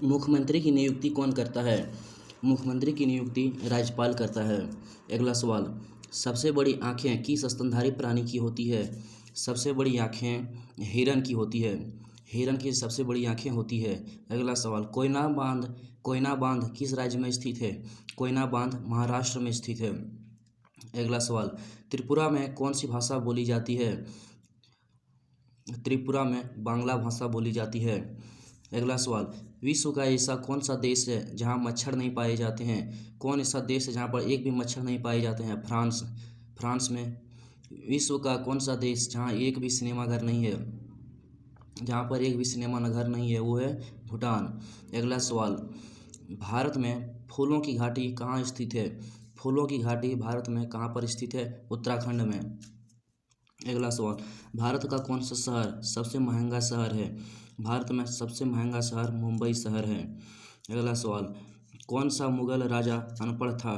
मुख्यमंत्री की नियुक्ति कौन करता है? मुख्यमंत्री की नियुक्ति राज्यपाल करता है। अगला सवाल, सबसे बड़ी आँखें किस स्तनधारी प्राणी की होती है? सबसे बड़ी आँखें हिरन की होती है। हिरन की सबसे बड़ी आँखें होती है। अगला सवाल, कोयना बांध किस राज्य में स्थित है? कोयना बांध महाराष्ट्र में स्थित है। अगला सवाल, त्रिपुरा में कौन सी भाषा बोली जाती है? त्रिपुरा में बांग्ला भाषा बोली जाती है। अगला सवाल, विश्व का ऐसा कौन सा देश है जहां मच्छर नहीं पाए जाते हैं? कौन ऐसा देश है जहां पर एक भी मच्छर नहीं पाए जाते हैं? फ्रांस। फ्रांस में। विश्व का कौन सा देश जहां एक भी सिनेमाघर नहीं है? जहां पर एक भी सिनेमा घर नहीं है वो है भूटान। अगला सवाल, भारत में फूलों की घाटी कहाँ स्थित है? फूलों की घाटी भारत में कहाँ पर स्थित है? उत्तराखंड में। अगला सवाल, भारत का कौन सा शहर सबसे महंगा शहर है? भारत में सबसे महंगा शहर मुंबई शहर है। अगला सवाल, कौन सा मुगल राजा अनपढ़ था?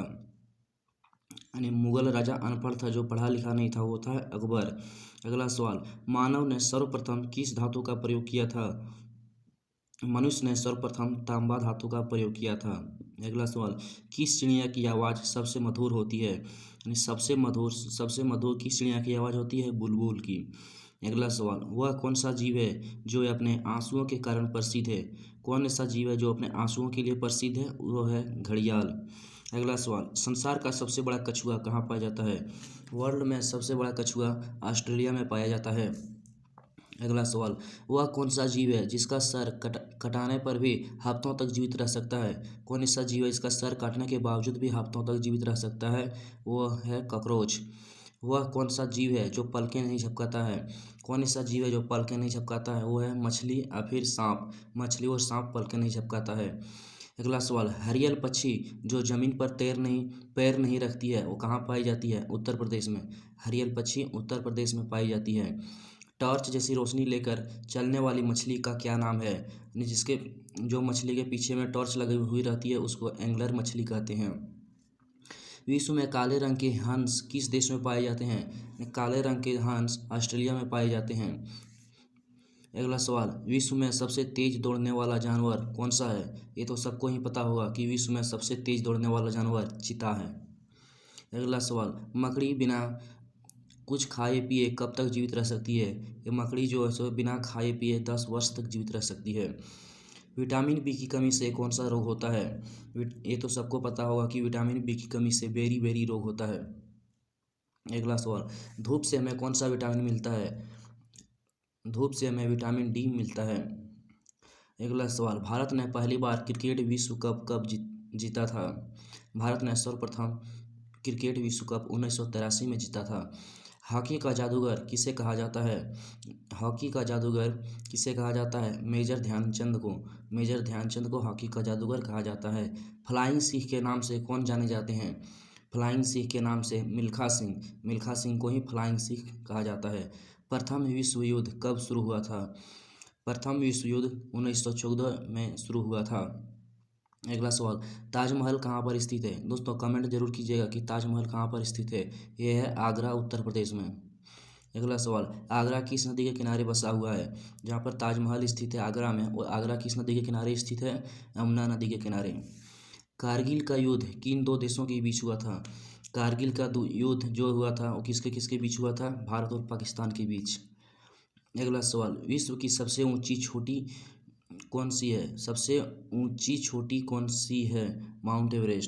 यानी मुगल राजा अनपढ़ था, जो पढ़ा लिखा नहीं था, वो था अकबर। अगला सवाल, मानव ने सर्वप्रथम किस धातु का प्रयोग किया था? मनुष्य ने सर्वप्रथम तांबा धातु का प्रयोग किया था। अगला सवाल, किस चिड़िया की आवाज़ सबसे मधुर होती है? यानी सबसे मधुर किस चिड़िया की आवाज़ होती है? बुलबुल की। अगला सवाल, वह कौन सा जीव है जो अपने आंसुओं के कारण प्रसिद्ध है? कौन ऐसा जीव है जो अपने आंसुओं के लिए प्रसिद्ध है? वो है घड़ियाल। अगला सवाल, संसार का सबसे बड़ा कछुआ कहाँ पाया जाता है? वर्ल्ड में सबसे बड़ा कछुआ ऑस्ट्रेलिया में पाया जाता है। अगला सवाल, वह कौन सा जीव है जिसका सर कटाने पर भी हफ्तों तक जीवित रह सकता है? कौन ऐसा जीव है जिसका सर काटने के बावजूद भी हफ्तों तक जीवित रह सकता है? वह है कॉकरोच। वह कौन सा जीव है जो पलकें नहीं झपकाता है? कौन ऐसा जीव है जो पलकें नहीं झपकाता है? वो है मछली या फिर सांप। मछली और सांप पलकें नहीं झपकाता है। अगला सवाल, हरियल पक्षी जो जमीन पर पैर नहीं रखती है, वो कहाँ पाई जाती है? उत्तर प्रदेश में। हरियल पक्षी उत्तर प्रदेश में पाई जाती है। टॉर्च जैसी रोशनी लेकर चलने वाली मछली का क्या नाम है? यानी जो मछली के पीछे में टॉर्च लगी हुई रहती है उसको एंगलर मछली कहते हैं। विश्व में काले रंग के हंस किस देश में पाए जाते हैं? काले रंग के हंस ऑस्ट्रेलिया में पाए जाते हैं। अगला सवाल, विश्व में सबसे तेज दौड़ने वाला जानवर कौन सा है? ये तो सबको ही पता होगा कि विश्व में सबसे तेज दौड़ने वाला जानवर चीता है। अगला सवाल, मकड़ी बिना कुछ खाए पिए कब तक जीवित रह सकती है? ये मकड़ी जो है सो बिना खाए पिए 10 वर्ष तक जीवित रह सकती है। विटामिन बी की कमी से कौन सा रोग होता है? ये तो सबको पता होगा कि विटामिन बी की कमी से बेरी रोग होता है। अगला सवाल, धूप से हमें कौन सा विटामिन मिलता है? धूप से हमें विटामिन डी मिलता है। अगला सवाल, भारत ने पहली बार क्रिकेट विश्व कप कब जीता था? भारत ने सर्वप्रथम क्रिकेट विश्व कप 1983 में जीता था। हॉकी का जादूगर किसे कहा जाता है? हॉकी का जादूगर किसे कहा जाता है? मेजर ध्यानचंद को। मेजर ध्यानचंद को हॉकी का जादूगर कहा जाता है। फ्लाइंग सिख के नाम से कौन जाने जाते हैं? फ्लाइंग सिख के नाम से मिल्खा सिंह। मिल्खा सिंह को ही फ्लाइंग सिख कहा जाता है। प्रथम विश्व युद्ध कब शुरू हुआ था? प्रथम विश्व युद्ध 1914 में शुरू हुआ था। अगला सवाल, ताजमहल कहाँ पर स्थित है? दोस्तों कमेंट जरूर कीजिएगा कि ताजमहल कहाँ पर स्थित है। यह है आगरा, उत्तर प्रदेश में। अगला सवाल, आगरा किस नदी के किनारे बसा हुआ है? जहाँ पर ताजमहल स्थित है आगरा में, वो आगरा किस नदी के किनारे स्थित है? यमुना नदी के किनारे। कारगिल का युद्ध किन दो देशों के बीच हुआ था? कारगिल का युद्ध जो हुआ था वो किसके किसके बीच हुआ था? भारत और पाकिस्तान के बीच। अगला सवाल, विश्व की सबसे ऊंची चोटी कौन सी है? सबसे ऊंची चोटी कौन सी है? Mount Everest.